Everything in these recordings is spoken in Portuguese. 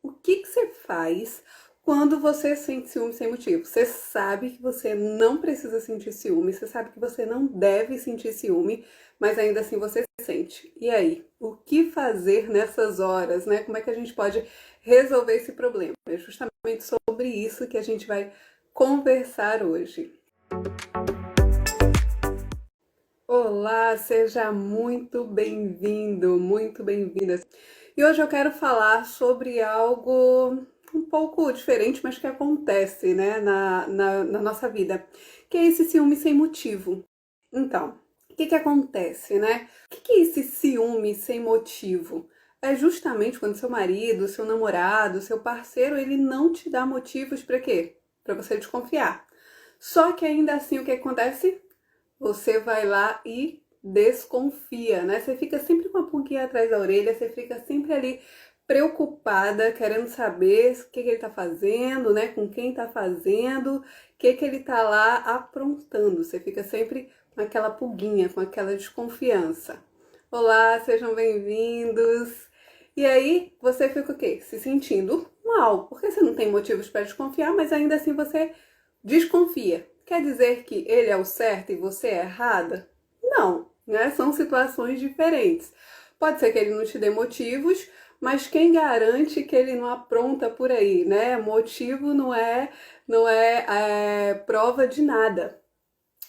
O que que você faz quando você sente ciúme sem motivo? Você sabe que você não precisa sentir ciúme, você sabe que você não deve sentir ciúme, mas ainda assim você sente. E aí, o que fazer nessas horas, né? Como é que a gente pode resolver esse problema? É justamente sobre isso que a gente vai conversar hoje. Olá, seja muito bem-vindo, muito bem-vinda. E hoje eu quero falar sobre algo um pouco diferente, mas que acontece, né, na nossa vida, que é esse ciúme sem motivo. Então, o que que acontece, né? O que que é esse ciúme sem motivo? É justamente quando seu marido, seu namorado, seu parceiro, ele não te dá motivos para quê? Para você desconfiar. Só que ainda assim o que acontece? Você vai lá e desconfia, né? Você fica sempre com a pulguinha atrás da orelha, você fica sempre ali preocupada, querendo saber o que que ele tá fazendo, né? Com quem tá fazendo, o que que ele tá lá aprontando. Você fica sempre com aquela pulguinha, com aquela desconfiança. Olá, sejam bem-vindos. E aí, você fica o quê? Se sentindo mal, porque você não tem motivos para desconfiar, mas ainda assim você desconfia. Quer dizer que ele é o certo e você é errada? Não, né? São situações diferentes. Pode ser que ele não te dê motivos, mas quem garante que ele não apronta por aí, né? Motivo não é prova de nada.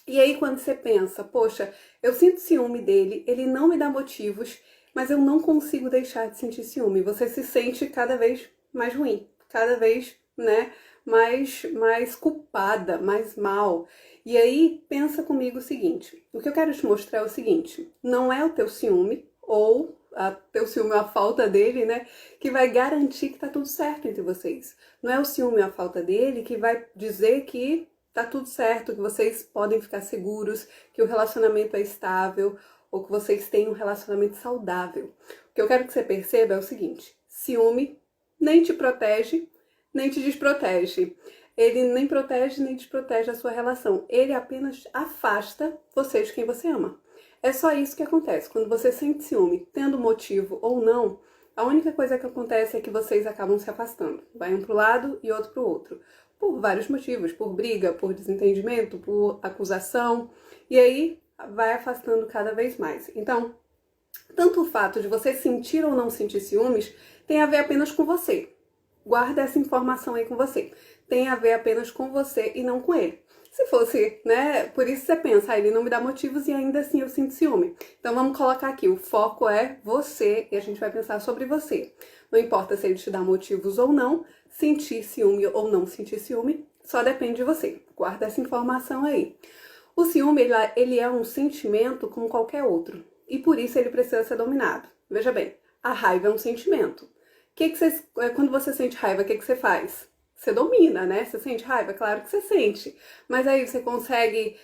E aí quando você pensa, poxa, eu sinto ciúme dele, ele não me dá motivos, mas eu não consigo deixar de sentir ciúme. Você se sente cada vez mais ruim, cada vez, né, mais culpada, mais mal. E aí pensa comigo o seguinte, o que eu quero te mostrar é o seguinte, não é o teu ciúme ou teu ciúme ou a falta dele, né, que vai garantir que tá tudo certo entre vocês. Não é o ciúme ou a falta dele que vai dizer que tá tudo certo, que vocês podem ficar seguros, que o relacionamento é estável ou que vocês têm um relacionamento saudável. O que eu quero que você perceba é o seguinte: ciúme nem te protege, nem te desprotege. Ele nem protege nem desprotege a sua relação. Ele apenas afasta você de quem você ama. É só isso que acontece. Quando você sente ciúme, tendo motivo ou não, a única coisa que acontece é que vocês acabam se afastando. Vai um pro lado e outro pro outro por vários motivos, por briga, por desentendimento, por acusação, e aí vai afastando cada vez mais. Então, tanto o fato de você sentir ou não sentir ciúmes tem a ver apenas com você. Guarda essa informação aí com você. Tem a ver apenas com você e não com ele. Se fosse, né? Por isso você pensa, ele não me dá motivos e ainda assim eu sinto ciúme. Então vamos colocar aqui, o foco é você e a gente vai pensar sobre você. Não importa se ele te dá motivos ou não, sentir ciúme ou não sentir ciúme, só depende de você. Guarda essa informação aí. O ciúme, ele é um sentimento como qualquer outro. E por isso ele precisa ser dominado. Veja bem, a raiva é um sentimento. Quando você sente raiva, o que você faz? Você domina, né? Você sente raiva? Claro que você sente. Mas aí você consegue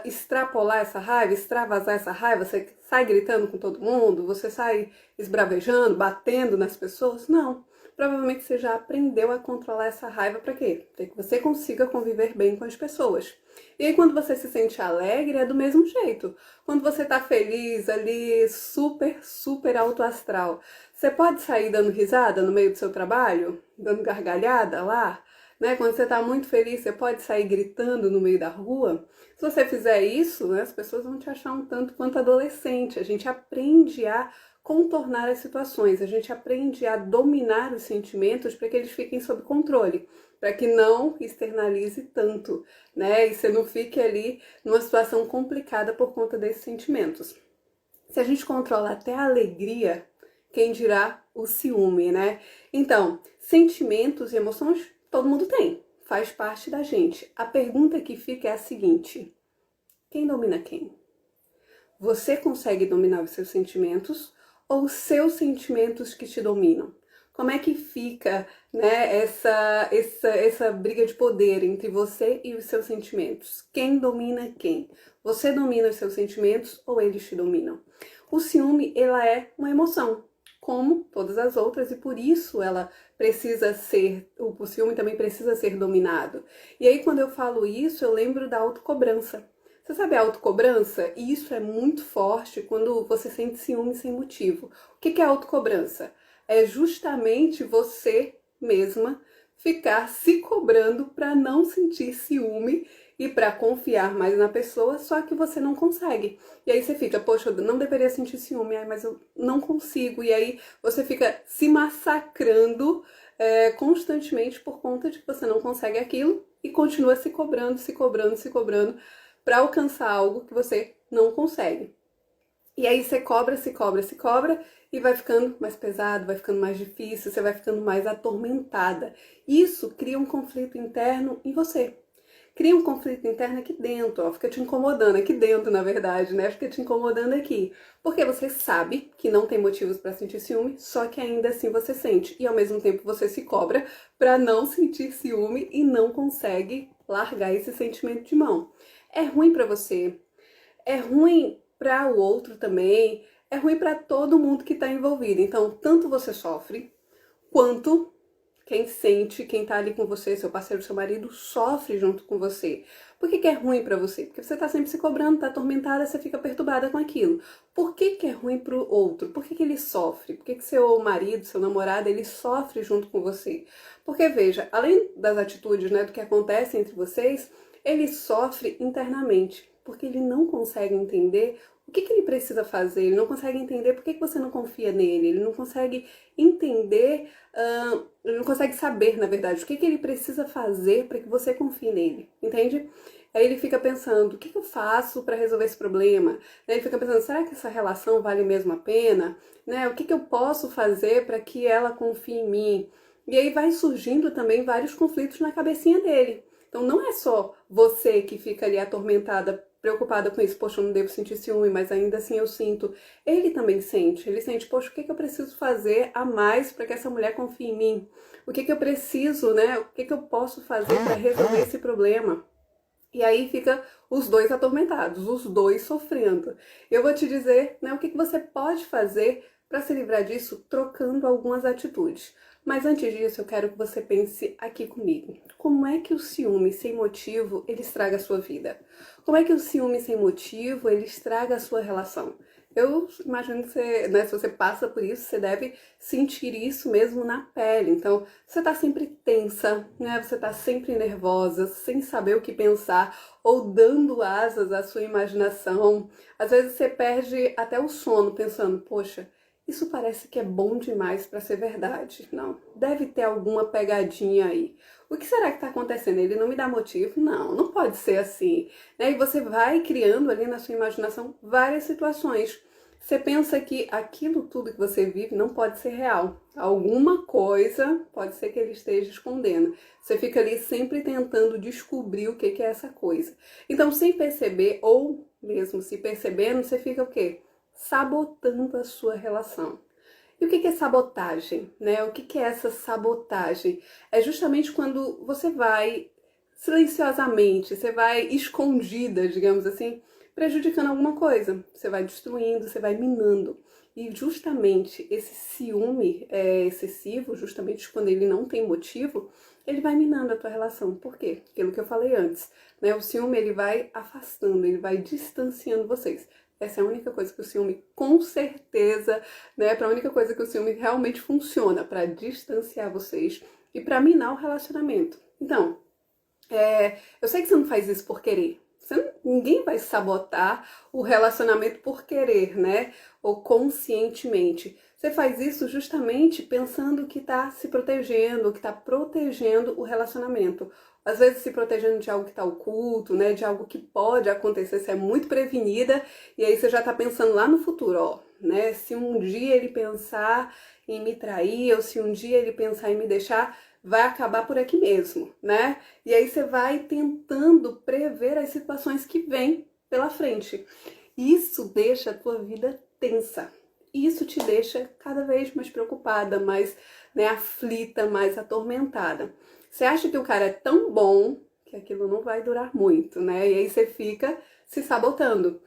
extrapolar essa raiva, extravasar essa raiva? Você sai gritando com todo mundo? Você sai esbravejando, batendo nas pessoas? Não. Provavelmente você já aprendeu a controlar essa raiva para quê? Para que você consiga conviver bem com as pessoas. E aí quando você se sente alegre, é do mesmo jeito. Quando você tá feliz ali, super, super alto astral, você pode sair dando risada no meio do seu trabalho? Dando gargalhada lá? Né? Quando você tá muito feliz, você pode sair gritando no meio da rua? Se você fizer isso, né, as pessoas vão te achar um tanto quanto adolescente. A gente aprende a contornar as situações, a gente aprende a dominar os sentimentos para que eles fiquem sob controle, para que não externalize tanto, né? E você não fique ali numa situação complicada por conta desses sentimentos. Se a gente controla até a alegria, quem dirá o ciúme, né? Então, sentimentos e emoções todo mundo tem, faz parte da gente. A pergunta que fica é a seguinte: quem domina quem? Você consegue dominar os seus sentimentos ou os seus sentimentos que te dominam? Como é que fica, né, essa briga de poder entre você e os seus sentimentos? Quem domina quem? Você domina os seus sentimentos ou eles te dominam? O ciúme, ela é uma emoção, como todas as outras, e por isso ela precisa ser, o ciúme também precisa ser dominado. E aí quando eu falo isso, eu lembro da autocobrança. Você sabe a autocobrança? E isso é muito forte quando você sente ciúme sem motivo. O que é autocobrança? é justamente você mesma ficar se cobrando para não sentir ciúme e para confiar mais na pessoa, só que você não consegue. E aí você fica, poxa, eu não deveria sentir ciúme, mas eu não consigo. E aí você fica se massacrando constantemente por conta de que você não consegue aquilo e continua se cobrando, se cobrando, se cobrando para alcançar algo que você não consegue. E aí você cobra, se cobra, se cobra e vai ficando mais pesado, vai ficando mais difícil, você vai ficando mais atormentada. Isso cria um conflito interno em você. Cria um conflito interno aqui dentro, ó, fica te incomodando aqui dentro, na verdade, né? Fica te incomodando aqui. Porque você sabe que não tem motivos para sentir ciúme, só que ainda assim você sente. E ao mesmo tempo você se cobra para não sentir ciúme e não consegue largar esse sentimento de mão. É ruim para você, é ruim para o outro também, é ruim para todo mundo que está envolvido. Então, tanto você sofre, quanto quem sente, quem tá ali com você, seu parceiro, seu marido, sofre junto com você. Por que que é ruim pra você? Porque você tá sempre se cobrando, tá atormentada, você fica perturbada com aquilo. Por que que é ruim pro outro? Por que que ele sofre? Por que que seu marido, seu namorado, ele sofre junto com você? Porque, veja, além das atitudes, né, do que acontece entre vocês, ele sofre internamente, porque ele não consegue entender o que que ele precisa fazer, ele não consegue entender por que que você não confia nele, ele não consegue entender, ele não consegue saber, na verdade, o que que ele precisa fazer para que você confie nele, entende? Aí ele fica pensando, o que que eu faço para resolver esse problema? Aí ele fica pensando, será que essa relação vale mesmo a pena? Né? O que que eu posso fazer para que ela confie em mim? E aí vai surgindo também vários conflitos na cabecinha dele. Então não é só você que fica ali atormentada, preocupada com isso, poxa, eu não devo sentir ciúme, mas ainda assim eu sinto. Ele também sente, ele sente, poxa, o que que eu preciso fazer a mais para que essa mulher confie em mim? O que que eu preciso, né? O que que eu posso fazer para resolver esse problema? E aí fica os dois atormentados, os dois sofrendo. Eu vou te dizer, né, o que que você pode fazer para se livrar disso, trocando algumas atitudes. Mas antes disso, eu quero que você pense aqui comigo. Como é que o ciúme sem motivo, ele estraga a sua vida? Como é que o ciúme sem motivo, ele estraga a sua relação? Eu imagino que você, né, se você passa por isso, você deve sentir isso mesmo na pele. Então, você tá sempre tensa, né? Você tá sempre nervosa, sem saber o que pensar, ou dando asas à sua imaginação. Às vezes você perde até o sono pensando, poxa, isso parece que é bom demais para ser verdade. Não, deve ter alguma pegadinha aí. O que será que está acontecendo? Ele não me dá motivo? Não, não pode ser assim. Né? E você vai criando ali na sua imaginação várias situações. Você pensa que aquilo tudo que você vive não pode ser real. Alguma coisa pode ser que ele esteja escondendo. Você fica ali sempre tentando descobrir o que é essa coisa. Então, sem perceber, ou mesmo se percebendo, você fica o quê? Sabotando a sua relação. E o que é sabotagem, né? O que é essa sabotagem? É justamente quando você vai silenciosamente, você vai escondida, digamos assim, prejudicando alguma coisa. Você vai destruindo, você vai minando. E justamente esse ciúme excessivo, justamente quando ele não tem motivo, ele vai minando a tua relação. Por quê? Aquilo que eu falei antes, né? O ciúme, ele vai afastando, ele vai distanciando vocês. Essa é a única coisa que o ciúme, com certeza, né? Para a única coisa que o ciúme realmente funciona, para distanciar vocês e para minar o relacionamento. Então, eu sei que você não faz isso por querer. Ninguém vai sabotar o relacionamento por querer, né? Ou conscientemente. Você faz isso justamente pensando que está se protegendo, que está protegendo o relacionamento. Às vezes se protegendo de algo que está oculto, né? De algo que pode acontecer, você é muito prevenida, e aí você já está pensando lá no futuro, ó, né? Se um dia ele pensar em me trair, ou se um dia ele pensar em me deixar, vai acabar por aqui mesmo, né? E aí você vai tentando prever as situações que vêm pela frente. Isso deixa a tua vida tensa. Isso te deixa cada vez mais preocupada, mais, né, aflita, mais atormentada. Você acha que o cara é tão bom que aquilo não vai durar muito, né? E aí você fica se sabotando.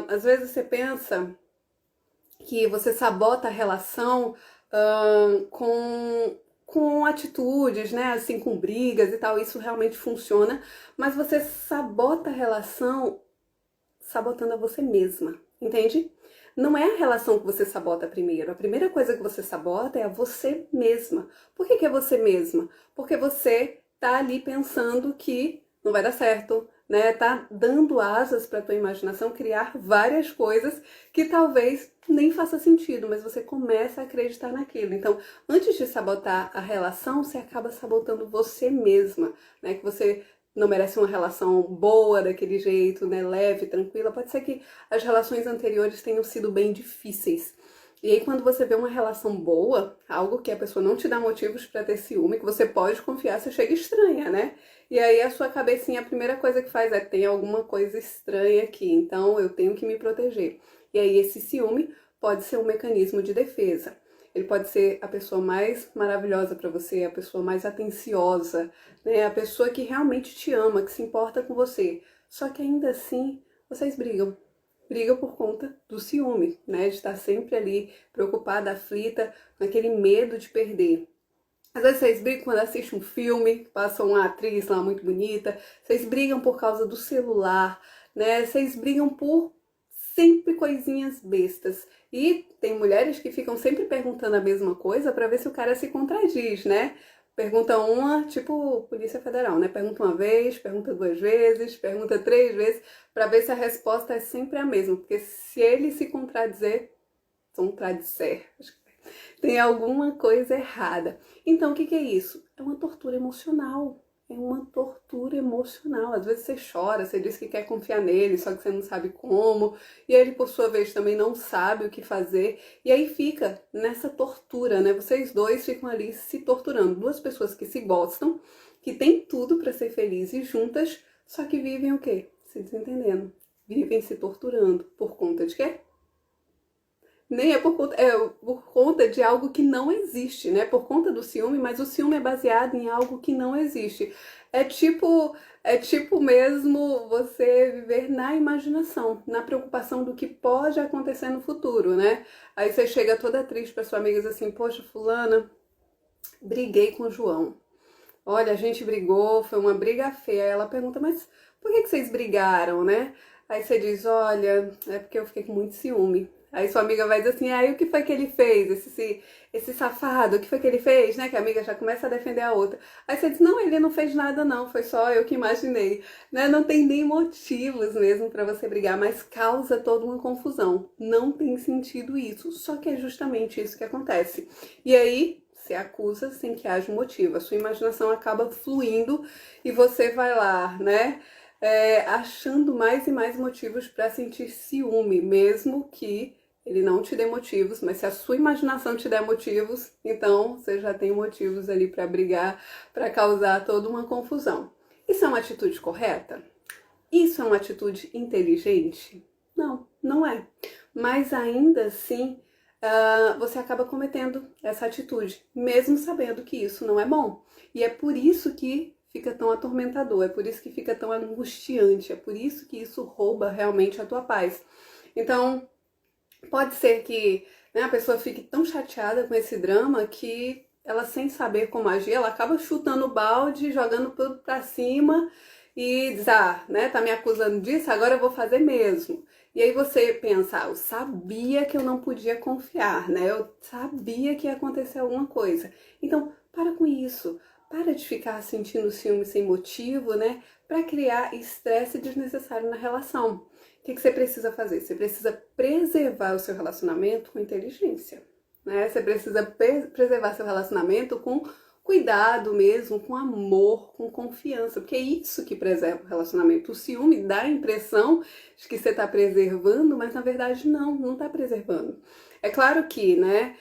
Às vezes você pensa que você sabota a relação com atitudes, né, assim, com brigas e tal, isso realmente funciona, mas você sabota a relação sabotando a você mesma, entende? não é a relação que você sabota primeiro. A primeira coisa que você sabota é a você mesma. Por que que é você mesma? Porque você tá ali pensando que não vai dar certo, né? Tá dando asas para tua imaginação criar várias coisas que talvez nem faça sentido, mas você começa a acreditar naquilo. Então, antes de sabotar a relação, você acaba sabotando você mesma, né? Que você não merece uma relação boa daquele jeito, né? Leve, tranquila. Pode ser que as relações anteriores tenham sido bem difíceis. E aí, quando você vê uma relação boa, algo que a pessoa não te dá motivos para ter ciúme, que você pode confiar, você chega estranha, né? E aí a sua cabecinha, a primeira coisa que faz é: tem alguma coisa estranha aqui, então eu tenho que me proteger. E aí esse ciúme pode ser um mecanismo de defesa. Ele pode ser a pessoa mais maravilhosa para você, a pessoa mais atenciosa, né? A pessoa que realmente te ama, que se importa com você. Só que ainda assim, vocês brigam. Brigam por conta do ciúme, né? De estar sempre ali preocupada, aflita, naquele medo de perder. Às vezes vocês brigam quando assistem um filme, passa uma atriz lá muito bonita, vocês brigam por causa do celular, né? Vocês brigam por sempre coisinhas bestas. E tem mulheres que ficam sempre perguntando a mesma coisa para ver se o cara se contradiz, né? Pergunta uma, tipo Polícia Federal, né? Pergunta uma vez, pergunta duas vezes, pergunta três vezes, para ver se a resposta é sempre a mesma. Porque se ele se contradizer, tem alguma coisa errada. Então, o que que é isso? É uma tortura emocional. É uma tortura emocional. Às vezes você chora, você diz que quer confiar nele, só que você não sabe como. E ele, por sua vez, também não sabe o que fazer. E aí fica nessa tortura, né? Vocês dois ficam ali se torturando. Duas pessoas que se gostam, que têm tudo para ser felizes juntas, só que vivem o quê? Se desentendendo. Vivem se torturando. Por conta de quê? Nem é por conta de algo que não existe, né? Por conta do ciúme, mas o ciúme é baseado em algo que não existe. É tipo mesmo você viver na imaginação, na preocupação do que pode acontecer no futuro, né? Aí você chega toda triste para sua amiga e diz assim: poxa, fulana, briguei com o João. Olha, a gente brigou, foi uma briga feia. Aí ela pergunta: mas por que vocês brigaram, né? Aí você diz: olha, é porque eu fiquei com muito ciúme. Aí sua amiga vai dizer assim: aí o que foi que ele fez? Esse safado, o que foi que ele fez, né? Que a amiga já começa a defender a outra. Aí você diz: não, ele não fez nada não, foi só eu que imaginei. Né? Não tem nem motivos mesmo para você brigar, mas causa toda uma confusão. Não tem sentido isso, só que é justamente isso que acontece. E aí você acusa sem que haja um motivo. A sua imaginação acaba fluindo e você vai lá, né? Achando mais e mais motivos para sentir ciúme, mesmo que ele não te dê motivos, mas se a sua imaginação te der motivos, então você já tem motivos ali para brigar, para causar toda uma confusão. Isso é uma atitude correta? Isso é uma atitude inteligente? Não, não é. Mas ainda assim, você acaba cometendo essa atitude, mesmo sabendo que isso não é bom. E é por isso que fica tão atormentador, é por isso que fica tão angustiante, é por isso que isso rouba realmente a tua paz. Então, pode ser que, né, a pessoa fique tão chateada com esse drama que ela, sem saber como agir, ela acaba chutando o balde, jogando tudo pra cima e diz: ah, né, tá me acusando disso, agora eu vou fazer mesmo. E aí você pensa: eu sabia que eu não podia confiar, né? Eu sabia que ia acontecer alguma coisa. Então, para com isso. Para de ficar sentindo ciúme sem motivo, né? Para criar estresse desnecessário na relação. O que você precisa fazer? Você precisa preservar o seu relacionamento com inteligência, né? Você precisa preservar seu relacionamento com cuidado mesmo, com amor, com confiança, porque é isso que preserva o relacionamento. O ciúme dá a impressão de que você está preservando, mas na verdade não está preservando. É claro que, né,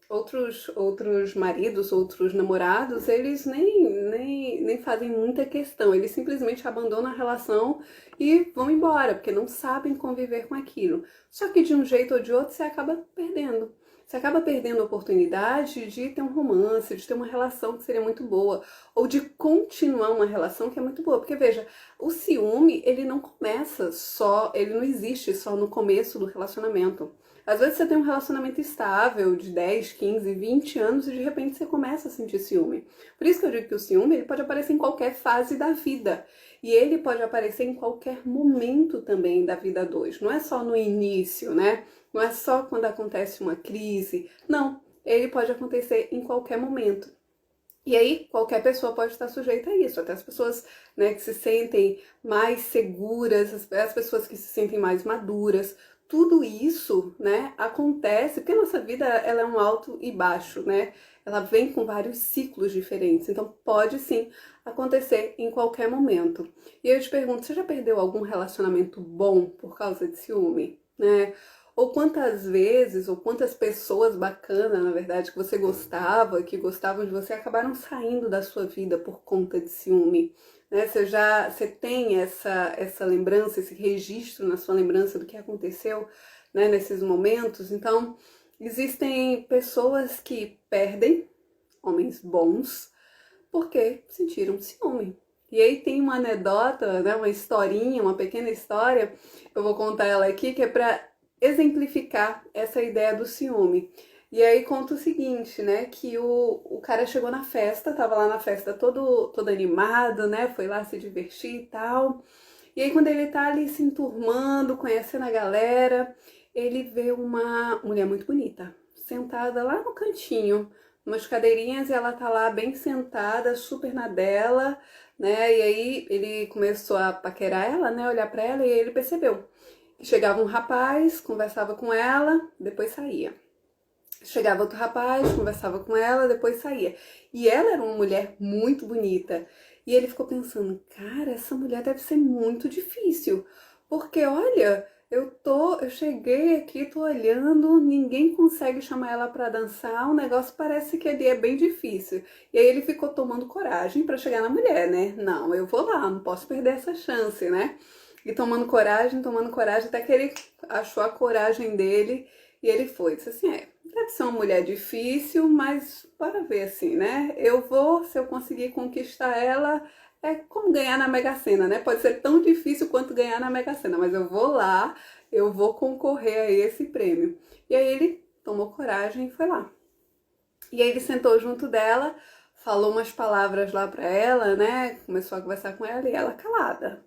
outros maridos, outros namorados, eles nem fazem muita questão, eles simplesmente abandonam a relação e vão embora, porque não sabem conviver com aquilo. Só que de um jeito ou de outro você acaba perdendo. Você acaba perdendo a oportunidade de ter um romance, de ter uma relação que seria muito boa, ou de continuar uma relação que é muito boa. Porque veja, o ciúme, ele não começa só, ele não existe só no começo do relacionamento. Às vezes você tem um relacionamento estável de 10, 15, 20 anos e de repente você começa a sentir ciúme. Por isso que eu digo que o ciúme ele pode aparecer em qualquer fase da vida. E ele pode aparecer em qualquer momento também da vida dois. Não é só no início, né? Não é só quando acontece uma crise. Não, ele pode acontecer em qualquer momento. E aí, qualquer pessoa pode estar sujeita a isso, até as pessoas, né, que se sentem mais seguras, as pessoas que se sentem mais maduras. Tudo isso, né, acontece, porque a nossa vida, ela é um alto e baixo, né? Ela vem com vários ciclos diferentes, então pode sim acontecer em qualquer momento. E eu te pergunto, você já perdeu algum relacionamento bom por causa de ciúme, né? Ou quantas vezes, ou quantas pessoas bacanas, na verdade, que você gostava, que gostavam de você, acabaram saindo da sua vida por conta de ciúme, né? Você tem essa lembrança, esse registro na sua lembrança do que aconteceu, né, nesses momentos. Então, existem pessoas que perdem, homens bons, porque sentiram ciúme. E aí tem uma anedota, né, uma historinha, uma pequena história, eu vou contar ela aqui, que é para exemplificar essa ideia do ciúme. E aí conta o seguinte, né, que o cara chegou na festa, tava lá na festa todo animado, né, foi lá se divertir e tal. E aí quando ele tá ali se enturmando, conhecendo a galera, ele vê uma mulher muito bonita, sentada lá no cantinho, umas cadeirinhas, e ela tá lá bem sentada, super na dela, né, e aí ele começou a paquerar ela, né, olhar pra ela, e aí ele percebeu. Chegava um rapaz, conversava com ela, depois saía. Chegava outro rapaz, conversava com ela, depois saía. E ela era uma mulher muito bonita. E ele ficou pensando, cara, essa mulher deve ser muito difícil. Porque, olha, eu cheguei aqui, tô olhando, ninguém consegue chamar ela pra dançar, o negócio parece que ali é bem difícil. E aí ele ficou tomando coragem pra chegar na mulher, né? Não, eu vou lá, não posso perder essa chance, né? E tomando coragem, até que ele achou a coragem dele e ele foi. Disse assim, deve ser uma mulher difícil, mas bora ver assim, né? Eu vou, se eu conseguir conquistar ela, é como ganhar na Mega Sena, né? Pode ser tão difícil quanto ganhar na Mega Sena, mas eu vou lá, eu vou concorrer a esse prêmio. E aí ele tomou coragem e foi lá. E aí ele sentou junto dela, falou umas palavras lá pra ela, né? Começou a conversar com ela e ela calada.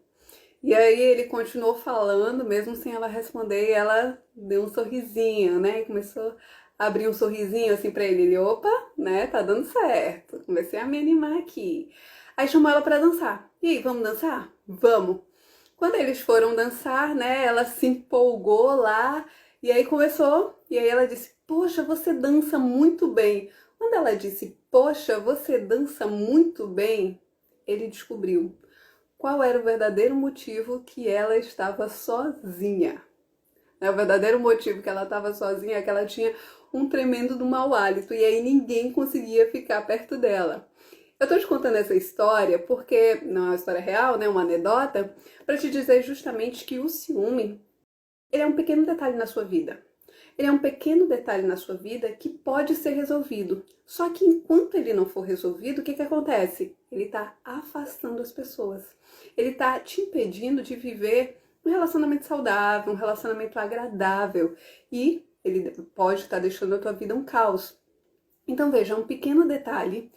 E aí ele continuou falando, mesmo sem ela responder, e ela deu um sorrisinho, né? E começou a abrir um sorrisinho assim pra ele. Ele, opa, né? Tá dando certo. Comecei a me animar aqui. Aí chamou ela pra dançar. E aí, vamos dançar? Vamos. Quando eles foram dançar, né? Ela se empolgou lá. E aí começou. E aí ela disse, poxa, você dança muito bem. Quando ela disse, poxa, você dança muito bem, ele descobriu qual era o verdadeiro motivo que ela estava sozinha. O verdadeiro motivo que ela estava sozinha é que ela tinha um tremendo do mau hálito e aí ninguém conseguia ficar perto dela. Eu tô te contando essa história porque, não é uma história real, né, uma anedota, para te dizer justamente que o ciúme, ele é um pequeno detalhe na sua vida. Ele é um pequeno detalhe na sua vida que pode ser resolvido. Só que enquanto ele não for resolvido, o que acontece? Ele está afastando as pessoas. Ele está te impedindo de viver um relacionamento saudável, um relacionamento agradável. E ele pode estar deixando a tua vida um caos. Então veja, um pequeno detalhe,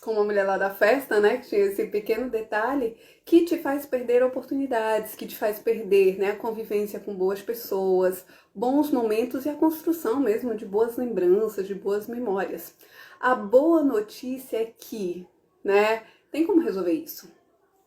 como a mulher lá da festa, né, que tinha esse pequeno detalhe que te faz perder oportunidades, que te faz perder, né, a convivência com boas pessoas, bons momentos e a construção mesmo de boas lembranças, de boas memórias. A boa notícia é que, né, tem como resolver isso.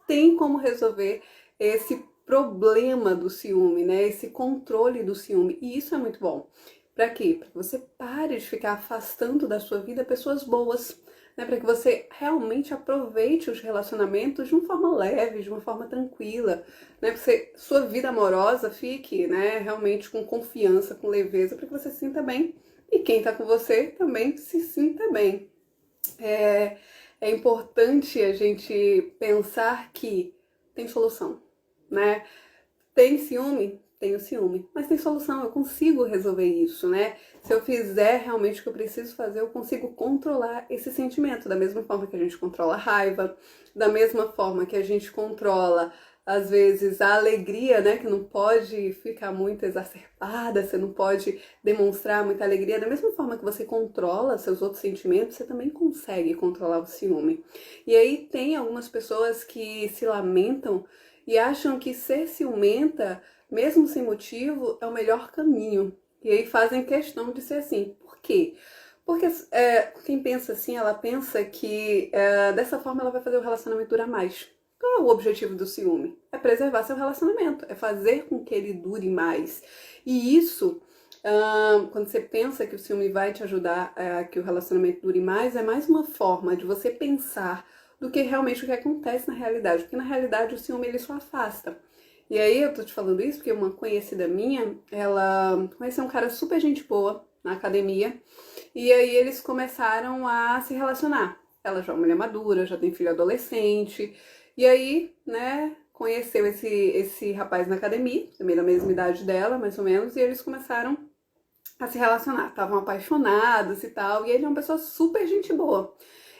Tem como resolver esse problema do ciúme, né, esse controle do ciúme, e isso é muito bom. Para quê? Para que você pare de ficar afastando da sua vida pessoas boas, né? Para que você realmente aproveite os relacionamentos de uma forma leve, de uma forma tranquila, né? Para que sua vida amorosa fique, né, realmente com confiança, com leveza, para que você se sinta bem e quem está com você também se sinta bem. É importante a gente pensar que tem solução, né? Tem ciúme? Tenho ciúme, mas tem solução, eu consigo resolver isso, né? Se eu fizer realmente o que eu preciso fazer, eu consigo controlar esse sentimento, da mesma forma que a gente controla a raiva, da mesma forma que a gente controla às vezes, a alegria, né, que não pode ficar muito exacerbada, você não pode demonstrar muita alegria. Da mesma forma que você controla seus outros sentimentos, você também consegue controlar o ciúme. E aí tem algumas pessoas que se lamentam e acham que ser ciumenta, mesmo sem motivo, é o melhor caminho. E aí fazem questão de ser assim. Por quê? Porque quem pensa assim, ela pensa que dessa forma ela vai fazer o relacionamento durar mais. Qual é o objetivo do ciúme? É preservar seu relacionamento, é fazer com que ele dure mais. E isso, quando você pensa que o ciúme vai te ajudar a que o relacionamento dure mais, é mais uma forma de você pensar do que realmente o que acontece na realidade. Porque na realidade o ciúme ele só afasta. E aí eu tô te falando isso porque uma conhecida minha, ela conheceu um cara super gente boa na academia, e aí eles começaram a se relacionar. Ela já é uma mulher madura, já tem filho adolescente, e aí, né, conheceu esse rapaz na academia, também da mesma idade dela, mais ou menos, e eles começaram a se relacionar. Estavam apaixonados e tal, e ele é uma pessoa super gente boa.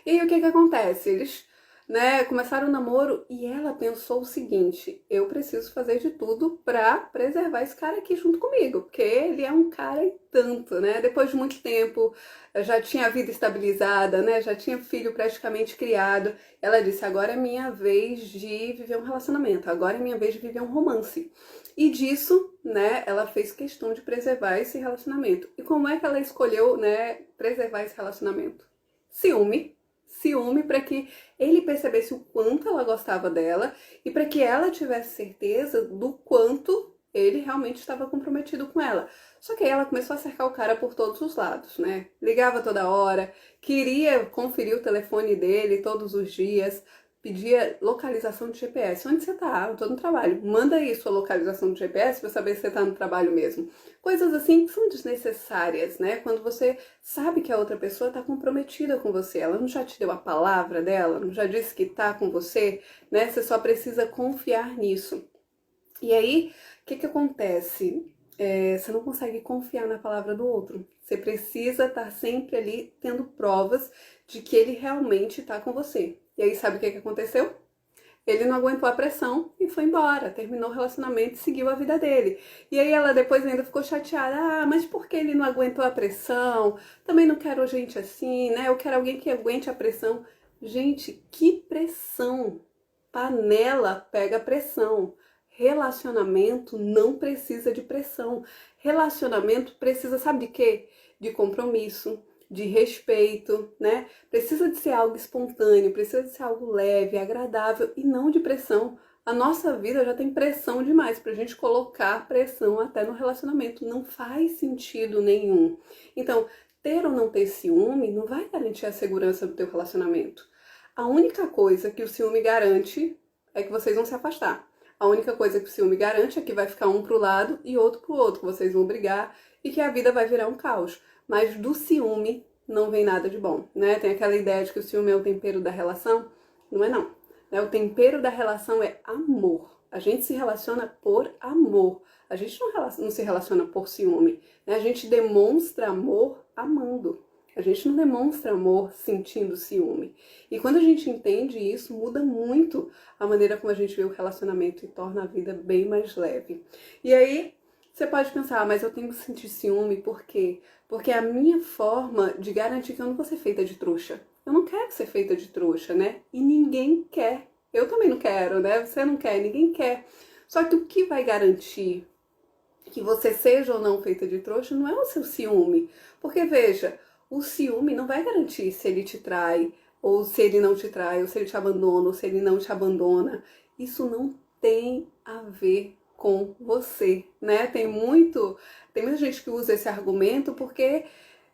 E aí o que que acontece? Eles, né, começaram o namoro e ela pensou o seguinte: eu preciso fazer de tudo pra preservar esse cara aqui junto comigo, porque ele é um cara e tanto, né? Depois de muito tempo, já tinha a vida estabilizada, né? Já tinha filho praticamente criado. Ela disse: agora é minha vez de viver um relacionamento, agora é minha vez de viver um romance. E disso, né, ela fez questão de preservar esse relacionamento. E como é que ela escolheu, né, preservar esse relacionamento? Ciúme. Ciúme para que ele percebesse o quanto ela gostava dela e para que ela tivesse certeza do quanto ele realmente estava comprometido com ela. Só que aí ela começou a cercar o cara por todos os lados, né? Ligava toda hora, queria conferir o telefone dele todos os dias, pedia localização de GPS. Onde você tá? Eu tô no trabalho. Manda aí sua localização de GPS para saber se você tá no trabalho mesmo. Coisas assim que são desnecessárias, né? Quando você sabe que a outra pessoa tá comprometida com você, ela não já te deu a palavra dela, não já disse que tá com você, né? Você só precisa confiar nisso. E aí, o que que acontece? Você não consegue confiar na palavra do outro. Você precisa estar sempre ali tendo provas de que ele realmente está com você. E aí, sabe o que que aconteceu? Ele não aguentou a pressão e foi embora, terminou o relacionamento e seguiu a vida dele. E aí ela depois ainda ficou chateada: ah, mas por que ele não aguentou a pressão? Também não quero gente assim, né? Eu quero alguém que aguente a pressão. Gente, que pressão! Panela pega pressão. Relacionamento não precisa de pressão. Relacionamento precisa, sabe de quê? De compromisso, de respeito, né? Precisa de ser algo espontâneo, precisa de ser algo leve, agradável e não de pressão. A nossa vida já tem pressão demais pra gente colocar pressão até no relacionamento. Não faz sentido nenhum. Então, ter ou não ter ciúme não vai garantir a segurança do teu relacionamento. A única coisa que o ciúme garante é que vocês vão se afastar. A única coisa que o ciúme garante é que vai ficar um pro lado e outro pro outro, que vocês vão brigar e que a vida vai virar um caos. Mas do ciúme não vem nada de bom, né? Tem aquela ideia de que o ciúme é o tempero da relação. Não é não. Né? O tempero da relação é amor. A gente se relaciona por amor. A gente não se relaciona por ciúme. Né? A gente demonstra amor amando. A gente não demonstra amor sentindo ciúme. E quando a gente entende isso, muda muito a maneira como a gente vê o relacionamento e torna a vida bem mais leve. E aí, você pode pensar: ah, mas eu tenho que sentir ciúme, por quê? Porque é a minha forma de garantir que eu não vou ser feita de trouxa. Eu não quero ser feita de trouxa, né? E ninguém quer. Eu também não quero, né? Você não quer, ninguém quer. Só que o que vai garantir que você seja ou não feita de trouxa não é o seu ciúme. Porque, veja, o ciúme não vai garantir se ele te trai, ou se ele não te trai, ou se ele te abandona, ou se ele não te abandona. Isso não tem a ver com você, né? Tem muita gente que usa esse argumento porque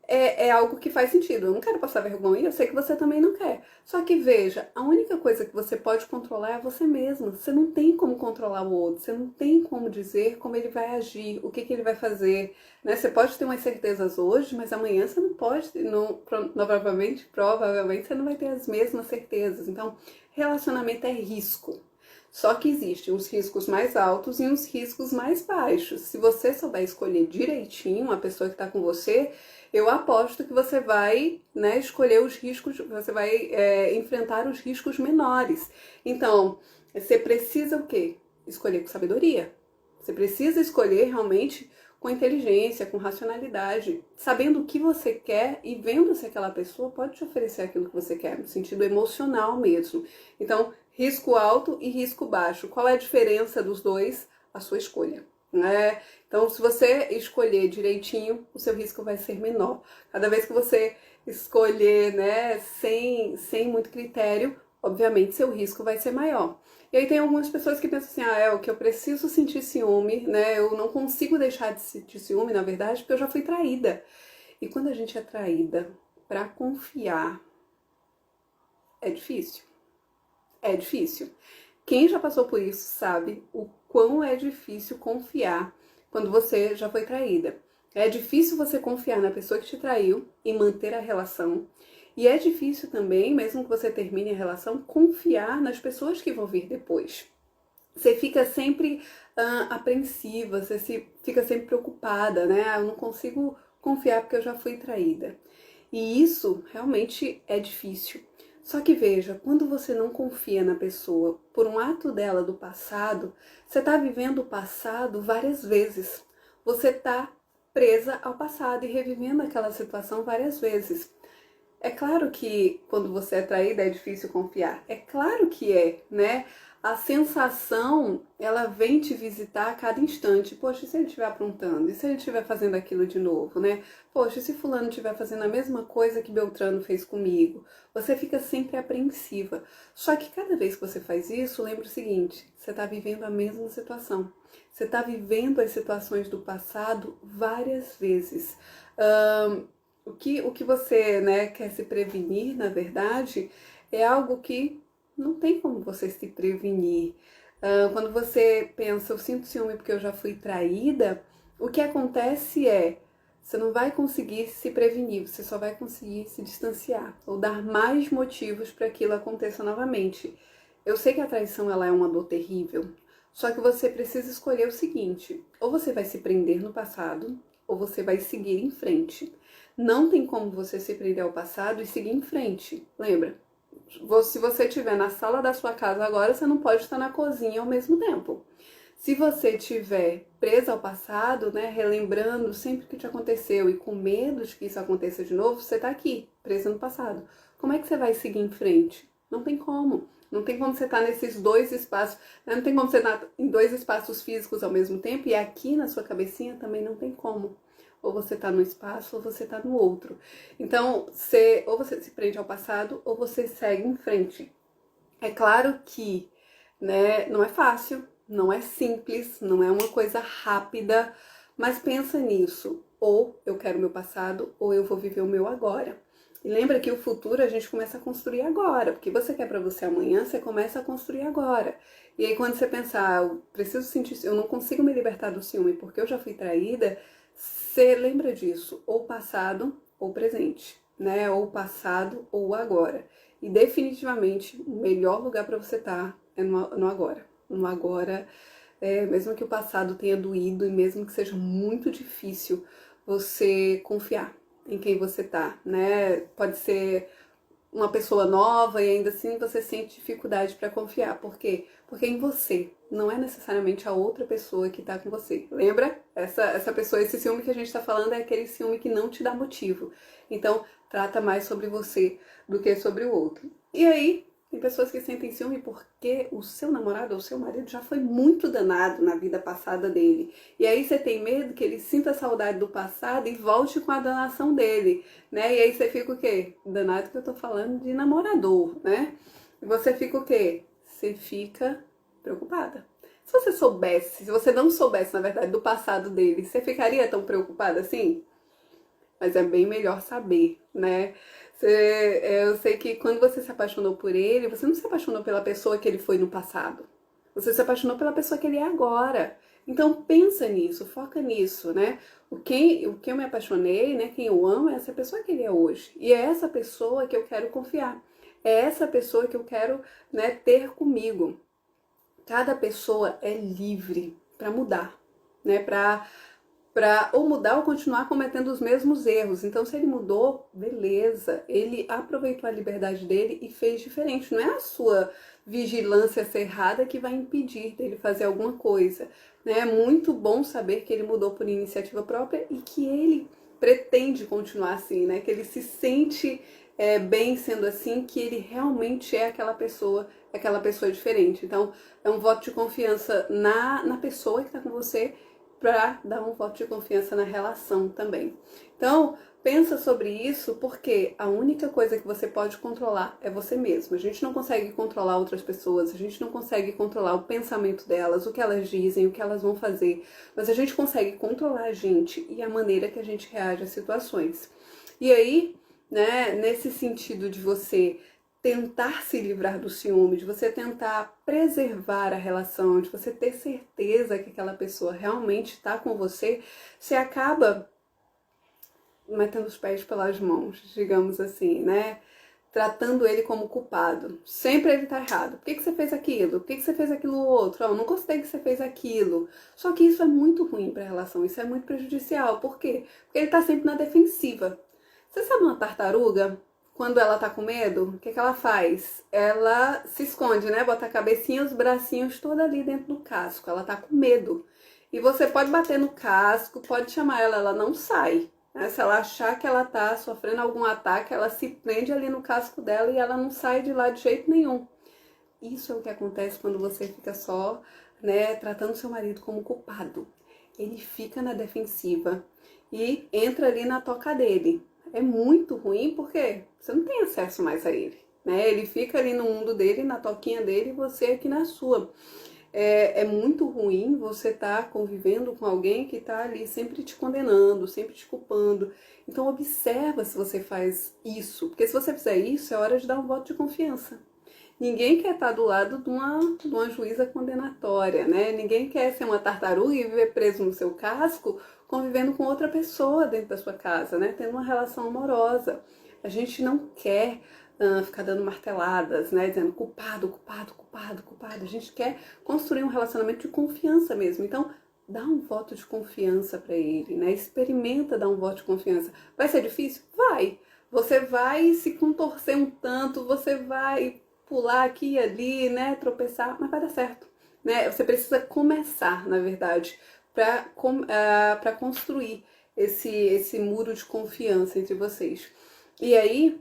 é algo que faz sentido. Eu não quero passar vergonha, eu sei que você também não quer. Só que veja, a única coisa que você pode controlar é você mesma. Você não tem como controlar o outro, você não tem como dizer como ele vai agir, o que ele vai fazer, né? Você pode ter umas certezas hoje, mas amanhã você não pode, provavelmente você não vai ter as mesmas certezas. Então, relacionamento é risco. Só que existem uns riscos mais altos e uns riscos mais baixos. Se você souber escolher direitinho a pessoa que está com você, eu aposto que você vai, né, escolher os riscos, você vai enfrentar os riscos menores. Então, Você precisa o quê? Escolher com sabedoria. Você precisa escolher realmente com inteligência, com racionalidade, sabendo o que você quer e vendo se aquela pessoa pode te oferecer aquilo que você quer, no sentido emocional mesmo. Então, risco alto e risco baixo. Qual é a diferença dos dois? A sua escolha. Né? Então, se você escolher direitinho, o seu risco vai ser menor. Cada vez que você escolher, né, sem muito critério, obviamente seu risco vai ser maior. E aí tem algumas pessoas que pensam assim, o que eu preciso sentir ciúme, né? Eu não consigo deixar de sentir ciúme, na verdade, porque eu já fui traída. E quando a gente é traída, para confiar, é difícil. É difícil. Quem já passou por isso sabe o quão é difícil confiar quando você já foi traída. É difícil você confiar na pessoa que te traiu e manter a relação. E é difícil também, mesmo que você termine a relação, confiar nas pessoas que vão vir depois. Você fica sempre apreensiva, fica sempre preocupada, né? Eu não consigo confiar porque eu já fui traída. E isso realmente é difícil. Só que veja, quando você não confia na pessoa por um ato dela do passado, você está vivendo o passado várias vezes. Você está presa ao passado e revivendo aquela situação várias vezes. É claro que quando você é traída é difícil confiar. É claro que é, né? A sensação, ela vem te visitar a cada instante. Poxa, e se ele estiver aprontando? E se ele estiver fazendo aquilo de novo, né? Poxa, e se fulano estiver fazendo a mesma coisa que Beltrano fez comigo? Você fica sempre apreensiva. Só que cada vez que você faz isso, lembre o seguinte, você está vivendo a mesma situação. Você está vivendo as situações do passado várias vezes. O que você, né, quer se prevenir, na verdade, é algo que não tem como você se prevenir. Quando você pensa, eu sinto ciúme porque eu já fui traída, o que acontece é, você não vai conseguir se prevenir, você só vai conseguir se distanciar ou dar mais motivos para que aquilo aconteça novamente. Eu sei que a traição ela é uma dor terrível, só que você precisa escolher o seguinte, ou você vai se prender no passado, ou você vai seguir em frente. Não tem como você se prender ao passado e seguir em frente. Lembra? Se você estiver na sala da sua casa agora, você não pode estar na cozinha ao mesmo tempo. Se você estiver presa ao passado, né, relembrando sempre o que te aconteceu e com medo de que isso aconteça de novo, você está aqui, presa no passado. Como é que você vai seguir em frente? Não tem como. Não tem como você estar nesses dois espaços, né? Não tem como você estar em dois espaços físicos ao mesmo tempo e aqui na sua cabecinha também não tem como. Ou você está no espaço ou você está no outro. Então, ou você se prende ao passado ou você segue em frente. É claro que, né, não é fácil, não é simples, não é uma coisa rápida, mas pensa nisso. Ou eu quero o meu passado ou eu vou viver o meu agora. E lembra que o futuro a gente começa a construir agora, porque você quer para você amanhã, você começa a construir agora. E aí quando você pensar, eu preciso sentir, eu não consigo me libertar do ciúme porque eu já fui traída, você lembra disso, ou passado ou presente, né? Ou passado ou agora. E definitivamente o melhor lugar para você estar é no agora. No agora, mesmo que o passado tenha doído e mesmo que seja muito difícil você confiar em quem você tá, né? Pode ser uma pessoa nova e ainda assim você sente dificuldade para confiar. Por quê? Porque é em você, não é necessariamente a outra pessoa que tá com você. Lembra? Essa pessoa, esse ciúme que a gente tá falando é aquele ciúme que não te dá motivo. Então, trata mais sobre você do que sobre o outro. E aí, tem pessoas que sentem ciúme porque o seu namorado ou seu marido já foi muito danado na vida passada dele. E aí você tem medo que ele sinta saudade do passado e volte com a danação dele, né? E aí você fica o quê? Danado que eu tô falando de namorador, né? E você fica o quê? Você fica preocupada. Se você soubesse, se você não soubesse, na verdade, do passado dele, você ficaria tão preocupada assim? Mas é bem melhor saber, né? Eu sei que quando você se apaixonou por ele, você não se apaixonou pela pessoa que ele foi no passado. Você se apaixonou pela pessoa que ele é agora. Então pensa nisso, foca nisso, né? O que eu me apaixonei, né? Quem eu amo é essa pessoa que ele é hoje. E é essa pessoa que eu quero confiar. É essa pessoa que eu quero, né, ter comigo. Cada pessoa é livre para mudar, né? Para para ou mudar ou continuar cometendo os mesmos erros. Então, se ele mudou, beleza, ele aproveitou a liberdade dele e fez diferente. Não é a sua vigilância cerrada que vai impedir dele fazer alguma coisa, né? É muito bom saber que ele mudou por iniciativa própria e que ele pretende continuar assim, né? Que ele se sente bem sendo assim, que ele realmente é aquela pessoa diferente. Então, é um voto de confiança na pessoa que está com você, para dar um voto de confiança na relação também. Então, pensa sobre isso, porque a única coisa que você pode controlar é você mesmo. A gente não consegue controlar outras pessoas, a gente não consegue controlar o pensamento delas, o que elas dizem, o que elas vão fazer, mas a gente consegue controlar a gente e a maneira que a gente reage às situações. E aí, né, nesse sentido de você tentar se livrar do ciúme, de você tentar preservar a relação, de você ter certeza que aquela pessoa realmente está com você, você acaba metendo os pés pelas mãos, digamos assim, né? Tratando ele como culpado. Sempre ele tá errado. Por que você fez aquilo? Por que você fez aquilo outro? Oh, não gostei que você fez aquilo. Só que isso é muito ruim para a relação, isso é muito prejudicial. Por quê? Porque ele tá sempre na defensiva. Você sabe uma tartaruga? Quando ela tá com medo, o que ela faz? Ela se esconde, né? Bota a cabecinha e os bracinhos todos ali dentro do casco. Ela tá com medo. E você pode bater no casco, pode chamar ela, ela não sai. Né? Se ela achar que ela tá sofrendo algum ataque, ela se prende ali no casco dela e ela não sai de lá de jeito nenhum. Isso é o que acontece quando você fica só, né, tratando seu marido como culpado. Ele fica na defensiva e entra ali na toca dele. É muito ruim porque você não tem acesso mais a ele, né? Ele fica ali no mundo dele, na toquinha dele, e você aqui na sua. É muito ruim você estar convivendo com alguém que está ali sempre te condenando, sempre te culpando. Então observa se você faz isso, porque se você fizer isso, é hora de dar um voto de confiança. Ninguém quer estar do lado de uma juíza condenatória, né? Ninguém quer ser uma tartaruga e viver preso no seu casco, convivendo com outra pessoa dentro da sua casa, né? Tendo uma relação amorosa. A gente não quer ficar dando marteladas, né? Dizendo culpado, culpado, culpado, culpado. A gente quer construir um relacionamento de confiança mesmo. Então, dá um voto de confiança para ele, né? Experimenta dar um voto de confiança. Vai ser difícil? Vai! Você vai se contorcer um tanto, você vai pular aqui e ali, né, tropeçar, mas vai dar certo, né? Você precisa começar, na verdade, para construir esse muro de confiança entre vocês. E aí,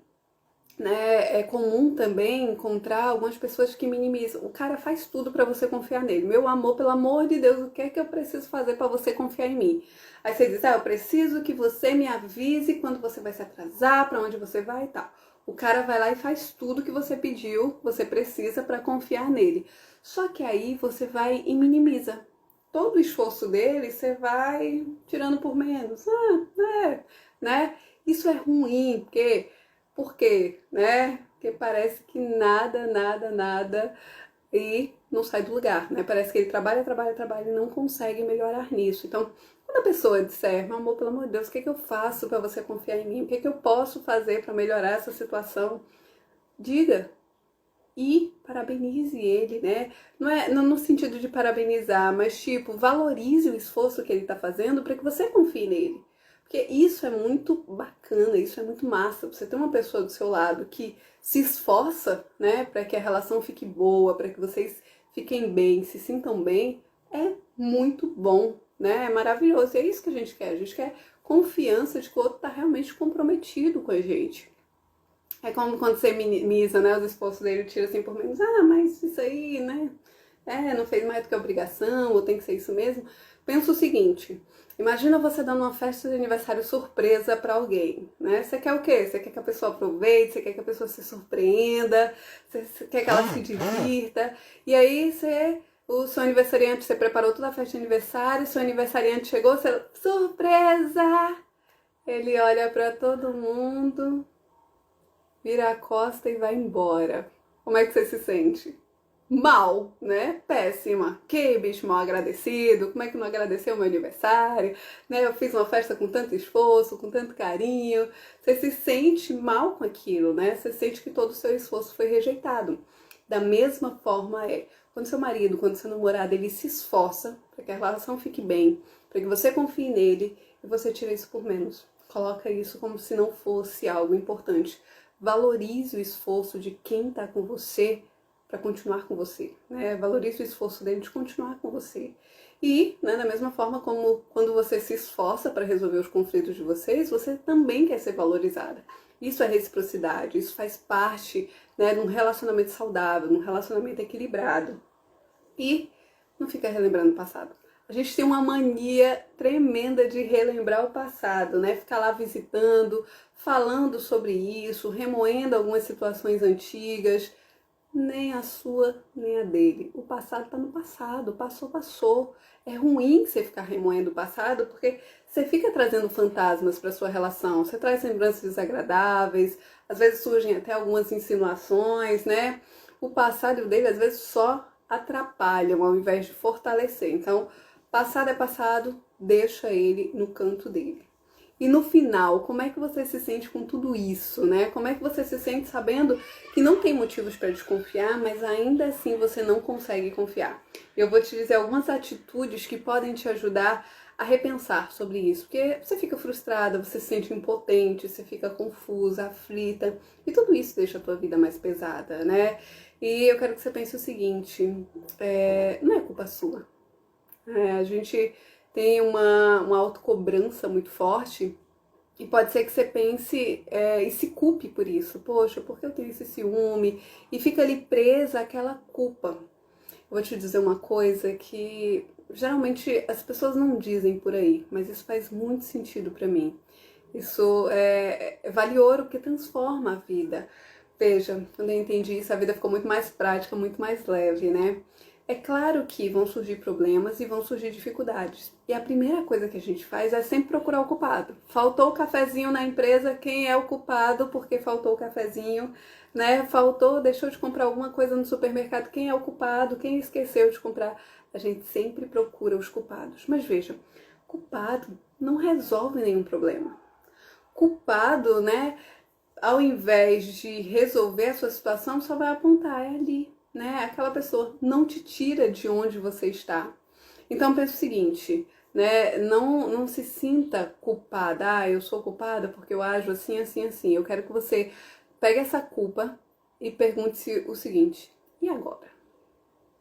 né, é comum também encontrar algumas pessoas que minimizam. O cara faz tudo para você confiar nele. Meu amor, pelo amor de Deus, o que é que eu preciso fazer para você confiar em mim? Aí você diz, eu preciso que você me avise quando você vai se atrasar, para onde você vai e tal. O cara vai lá e faz tudo que você pediu, você precisa para confiar nele. Só que aí você vai e minimiza. Todo o esforço dele, você vai tirando por menos. Né? Isso é ruim, porque, né? Porque parece que nada e não sai do lugar, né? Parece que ele trabalha e não consegue melhorar nisso. Então, quando a pessoa disser, meu amor, pelo amor de Deus, o que eu faço para você confiar em mim? O que eu posso fazer para melhorar essa situação? Diga. E parabenize ele, né? Não é no sentido de parabenizar, mas tipo, valorize o esforço que ele está fazendo para que você confie nele. Porque isso é muito bacana, isso é muito massa. Você ter uma pessoa do seu lado que se esforça, né, para que a relação fique boa, para que vocês fiquem bem, se sintam bem, é muito bom, né? É maravilhoso. E é isso que a gente quer. A gente quer confiança de que o outro está realmente comprometido com a gente. É como quando você minimiza, né, os esforços dele, tira assim por menos, mas isso aí, né, não fez mais do que obrigação, ou tem que ser isso mesmo. Pensa o seguinte, imagina você dando uma festa de aniversário surpresa para alguém, né? Você quer o quê? Você quer que a pessoa aproveite, você quer que a pessoa se surpreenda, você quer que ela se divirta, e aí o seu aniversariante, você preparou toda a festa de aniversário, seu aniversariante chegou, você, surpresa! Ele olha para todo mundo, vira a costa e vai embora. Como é que você se sente? Mal, né? Péssima. Que bicho mal agradecido. Como é que não agradeceu o meu aniversário? Né? Eu fiz uma festa com tanto esforço, com tanto carinho. Você se sente mal com aquilo, né? Você sente que todo o seu esforço foi rejeitado. Da mesma forma quando seu marido, quando seu namorado, ele se esforça para que a relação fique bem, para que você confie nele e você tire isso por menos. Coloca isso como se não fosse algo importante. Valorize o esforço de quem está com você para continuar com você, né? Valorize o esforço dele de continuar com você. E, né, da mesma forma como quando você se esforça para resolver os conflitos de vocês, você também quer ser valorizada. Isso é reciprocidade, isso faz parte, né, de um relacionamento saudável, de um relacionamento equilibrado. E não fica relembrando o passado. A gente tem uma mania tremenda de relembrar o passado, né? Ficar lá visitando, falando sobre isso, remoendo algumas situações antigas. Nem a sua, nem a dele. O passado está no passado, passou, passou. É ruim você ficar remoendo o passado, porque você fica trazendo fantasmas para sua relação. Você traz lembranças desagradáveis, às vezes surgem até algumas insinuações, né? O passado dele às vezes só atrapalham ao invés de fortalecer. Então, passado é passado, deixa ele no canto dele. E no final, como é que você se sente com tudo isso, né? Como é que você se sente sabendo que não tem motivos para desconfiar, mas ainda assim você não consegue confiar? Eu vou te dizer algumas atitudes que podem te ajudar a repensar sobre isso, porque você fica frustrada, você se sente impotente, você fica confusa, aflita, e tudo isso deixa a tua vida mais pesada, né? E eu quero que você pense o seguinte, não é culpa sua. A gente tem uma autocobrança muito forte e pode ser que você pense e se culpe por isso. Poxa, por que eu tenho esse ciúme? E fica ali presa àquela culpa. Eu vou te dizer uma coisa que geralmente as pessoas não dizem por aí, mas isso faz muito sentido pra mim. Isso vale ouro porque transforma a vida. Veja, quando eu entendi isso, a vida ficou muito mais prática, muito mais leve, né? É claro que vão surgir problemas e vão surgir dificuldades. E a primeira coisa que a gente faz é sempre procurar o culpado. Faltou o cafezinho na empresa, quem é o culpado porque faltou o cafezinho, né? Faltou, deixou de comprar alguma coisa no supermercado, quem é o culpado? Quem esqueceu de comprar? A gente sempre procura os culpados. Mas veja, culpado não resolve nenhum problema. Culpado, né? Ao invés de resolver a sua situação, só vai apontar, é ali, né? Aquela pessoa não te tira de onde você está. Então pensa o seguinte, né? Não se sinta culpada. Ah, eu sou culpada porque eu ajo assim, assim, assim. Eu quero que você pegue essa culpa e pergunte-se o seguinte: e agora?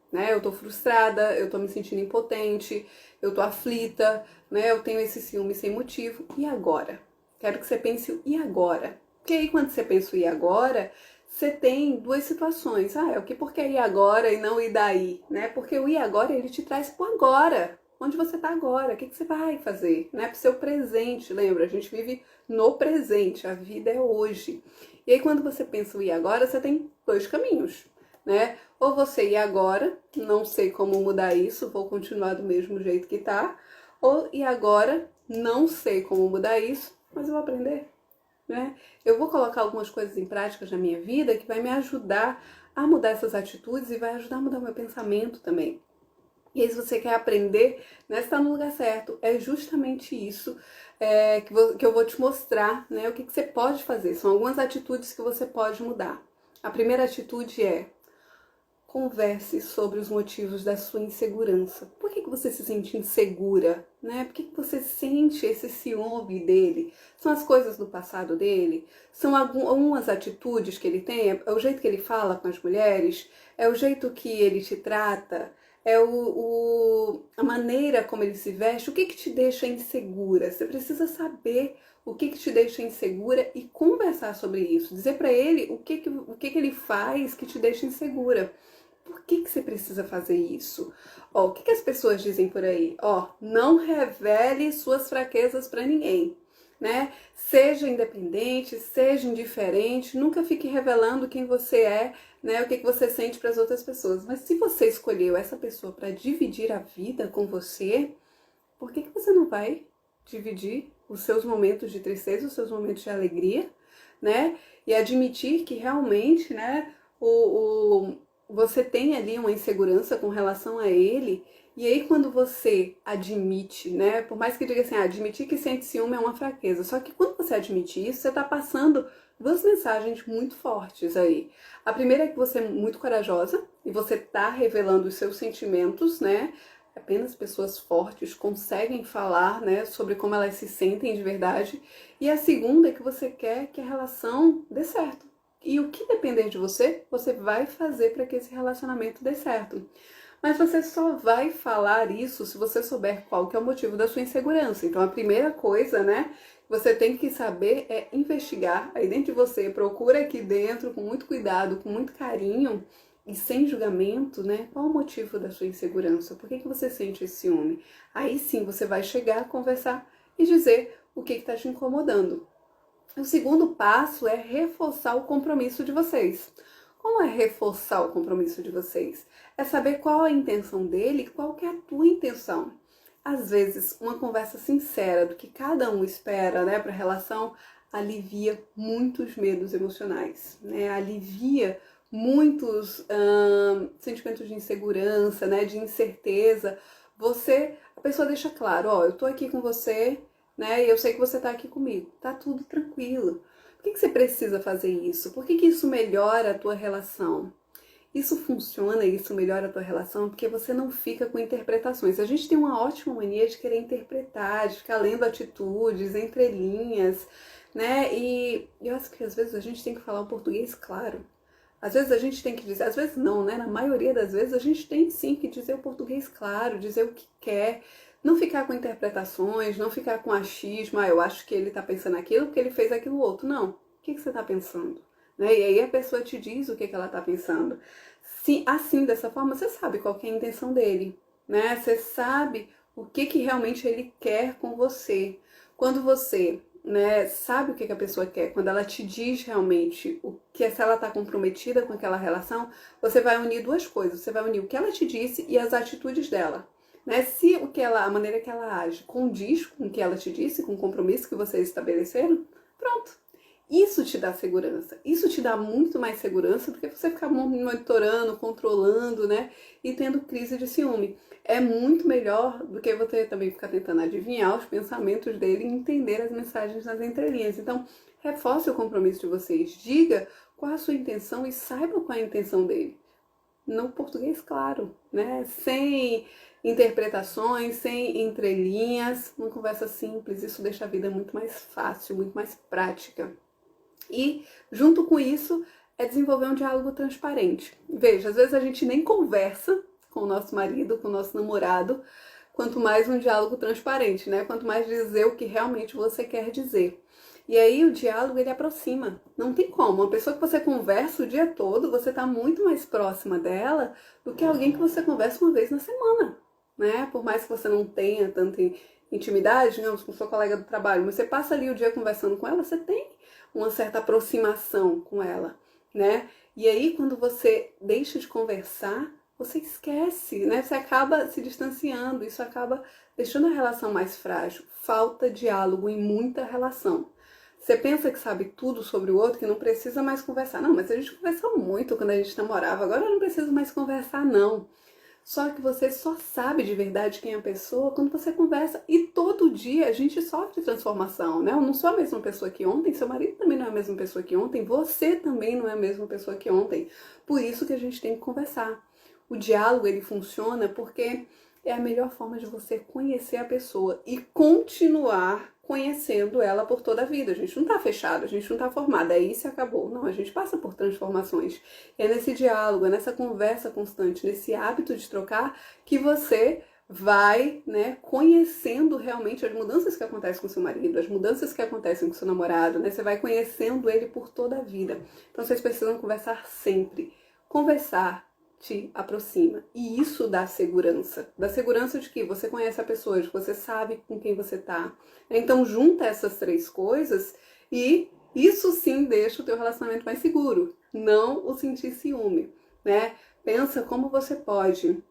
Né? Eu tô frustrada, eu tô me sentindo impotente, eu tô aflita, né? Eu tenho esse ciúme sem motivo. E agora? Quero que você pense o e agora? Porque aí quando você pensa o e agora, você tem duas situações. Ah, é o que porque e agora e não e daí, né? Porque o e agora ele te traz pro agora. Onde você tá agora? O que você vai fazer? Né? Pro seu presente, lembra? A gente vive no presente, a vida é hoje. E aí quando você pensa o e agora, você tem dois caminhos, né? Ou você e agora, não sei como mudar isso, vou continuar do mesmo jeito que tá. Ou e agora, não sei como mudar isso, mas eu vou aprender, né? Eu vou colocar algumas coisas em práticas na minha vida que vai me ajudar a mudar essas atitudes e vai ajudar a mudar o meu pensamento também. E aí, se você quer aprender, né, você está no lugar certo. É justamente isso que eu vou te mostrar, né, o que você pode fazer. São algumas atitudes que você pode mudar. A primeira atitude é: converse sobre os motivos da sua insegurança. Por que você se sente insegura, né? Por que você sente esse ciúme dele? São as coisas do passado dele? São algumas atitudes que ele tem? É o jeito que ele fala com as mulheres? É o jeito que ele te trata? É a maneira como ele se veste? O que te deixa insegura? Você precisa saber o que te deixa insegura e conversar sobre isso. Dizer para ele o que ele faz que te deixa insegura. Por que você precisa fazer isso? Ó, o que as pessoas dizem por aí? Ó, não revele suas fraquezas para ninguém, né? Seja independente, seja indiferente, nunca fique revelando quem você é, né? O que você sente para as outras pessoas. Mas se você escolheu essa pessoa para dividir a vida com você, por que você não vai dividir os seus momentos de tristeza, os seus momentos de alegria, né? E admitir que realmente, né, você tem ali uma insegurança com relação a ele, e aí quando você admite, né, por mais que diga assim, admitir que sente ciúme é uma fraqueza, só que quando você admite isso, você tá passando duas mensagens muito fortes aí. A primeira é que você é muito corajosa, e você tá revelando os seus sentimentos, né, apenas pessoas fortes conseguem falar, né, sobre como elas se sentem de verdade. E a segunda é que você quer que a relação dê certo. E o que depender de você, você vai fazer para que esse relacionamento dê certo. Mas você só vai falar isso se você souber qual que é o motivo da sua insegurança. Então a primeira coisa, né, que você tem que saber é investigar aí dentro de você, procura aqui dentro com muito cuidado, com muito carinho e sem julgamento, né, qual o motivo da sua insegurança? Por que você sente esse ciúme? Aí sim você vai chegar, conversar e dizer o que está te incomodando. O segundo passo é reforçar o compromisso de vocês. Como é reforçar o compromisso de vocês? É saber qual a intenção dele e qual que é a tua intenção. Às vezes, uma conversa sincera do que cada um espera, né, para a relação, alivia muitos medos emocionais, né? Alivia muitos sentimentos de insegurança, né, de incerteza. A pessoa deixa claro, ó, eu tô aqui com você, né, e eu sei que você tá aqui comigo. Tá tudo tranquilo. Por que você precisa fazer isso? Por que isso melhora a tua relação? Isso funciona, isso melhora a tua relação porque você não fica com interpretações. A gente tem uma ótima mania de querer interpretar, de ficar lendo atitudes, entrelinhas, né? E eu acho que às vezes a gente tem que falar o português claro. Às vezes a gente tem que dizer, às vezes não, né? Na maioria das vezes a gente tem sim que dizer o português claro, dizer o que quer, não ficar com interpretações, não ficar com achismo, eu acho que ele tá pensando aquilo porque ele fez aquilo outro. Não. O que você tá pensando? Né? E aí a pessoa te diz o que ela tá pensando. Sim, assim, dessa forma, você sabe qual que é a intenção dele, né? Você sabe o que realmente ele quer com você. Quando você, né, sabe o que a pessoa quer, quando ela te diz realmente o que, se ela está comprometida com aquela relação, você vai unir duas coisas. Você vai unir o que ela te disse e as atitudes dela. Né? Se a maneira que ela age condiz com o que ela te disse, com o compromisso que vocês estabeleceram, pronto. Isso te dá segurança, isso te dá muito mais segurança do que você ficar monitorando, controlando, né, e tendo crise de ciúme. É muito melhor do que você também ficar tentando adivinhar os pensamentos dele e entender as mensagens nas entrelinhas. Então, reforce o compromisso de vocês, diga qual a sua intenção e saiba qual é a intenção dele. No português, claro, né, sem interpretações, sem entrelinhas, uma conversa simples, isso deixa a vida muito mais fácil, muito mais prática. E, junto com isso, é desenvolver um diálogo transparente. Veja, às vezes a gente nem conversa com o nosso marido, com o nosso namorado, quanto mais um diálogo transparente, né? Quanto mais dizer o que realmente você quer dizer. E aí o diálogo, ele aproxima. Não tem como. Uma pessoa que você conversa o dia todo, você está muito mais próxima dela do que alguém que você conversa uma vez na semana, né? Por mais que você não tenha tanta intimidade, digamos, com sua colega do trabalho, mas você passa ali o dia conversando com ela, você tem uma certa aproximação com ela, né? E aí, quando você deixa de conversar, você esquece, né? Você acaba se distanciando, isso acaba deixando a relação mais frágil. Falta diálogo em muita relação. Você pensa que sabe tudo sobre o outro, que não precisa mais conversar. Não, mas a gente conversou muito quando a gente namorava, agora eu não preciso mais conversar, não. Só que você só sabe de verdade quem é a pessoa quando você conversa. E todo dia a gente sofre transformação, né? Eu não sou a mesma pessoa que ontem, seu marido também não é a mesma pessoa que ontem, você também não é a mesma pessoa que ontem. Por isso que a gente tem que conversar. O diálogo, ele funciona porque é a melhor forma de você conhecer a pessoa e continuar conhecendo ela por toda a vida. A gente não tá fechado, a gente não tá formado, aí se acabou. Não, a gente passa por transformações. É nesse diálogo, é nessa conversa constante, nesse hábito de trocar que você vai, né, conhecendo realmente as mudanças que acontecem com seu marido, as mudanças que acontecem com seu namorado, né? Você vai conhecendo ele por toda a vida. Então vocês precisam conversar sempre. Conversar te aproxima. E isso dá segurança. Dá segurança de que você conhece a pessoa, de que você sabe com quem você tá. Então junta essas três coisas e isso sim deixa o teu relacionamento mais seguro. Não o sentir ciúme, né? Pensa como você pode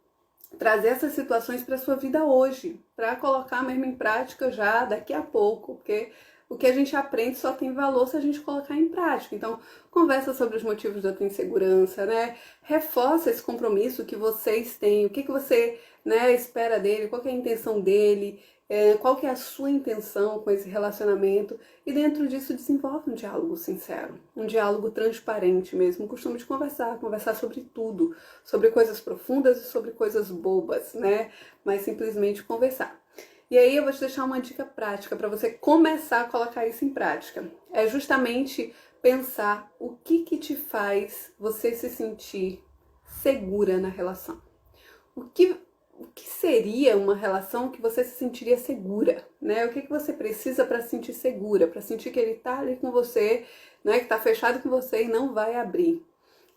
trazer essas situações para sua vida hoje, para colocar mesmo em prática já daqui a pouco, porque O que a gente aprende só tem valor se a gente colocar em prática. Então, conversa sobre os motivos da tua insegurança, né? Reforça esse compromisso que vocês têm, o que você, né, espera dele, qual que é a intenção dele, qual que é a sua intenção com esse relacionamento, e dentro disso desenvolve um diálogo sincero, um diálogo transparente mesmo, um costume de conversar sobre tudo, sobre coisas profundas e sobre coisas bobas, né? Mas simplesmente conversar. E aí eu vou te deixar uma dica prática para você começar a colocar isso em prática. É justamente pensar o que te faz você se sentir segura na relação. O que seria uma relação que você se sentiria segura, né? O que você precisa para se sentir segura, para sentir que ele tá ali com você, né? Que tá fechado com você e não vai abrir.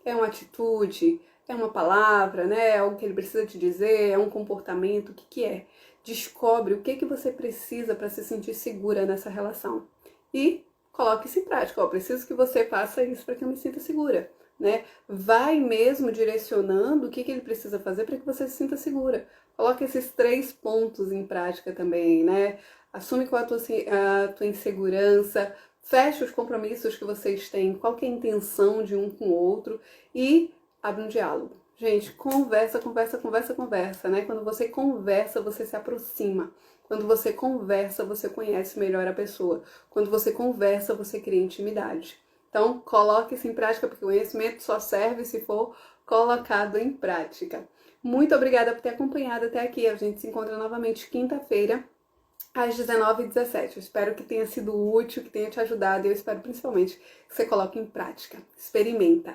É uma atitude, é uma palavra, né? É algo que ele precisa te dizer, é um comportamento, o que é? Descobre o que você precisa para se sentir segura nessa relação. E coloque isso em prática. Ó, preciso que você faça isso para que eu me sinta segura, né? Vai mesmo direcionando o que ele precisa fazer para que você se sinta segura. Coloque esses 3 pontos em prática também, né? Assume qual a tua insegurança, feche os compromissos que vocês têm, qual que é a intenção de um com o outro e abre um diálogo. Gente, conversa, né? Quando você conversa, você se aproxima. Quando você conversa, você conhece melhor a pessoa. Quando você conversa, você cria intimidade. Então, coloque isso em prática, porque o conhecimento só serve se for colocado em prática. Muito obrigada por ter acompanhado até aqui. A gente se encontra novamente quinta-feira, às 19h17. Eu espero que tenha sido útil, que tenha te ajudado e eu espero principalmente que você coloque em prática. Experimenta.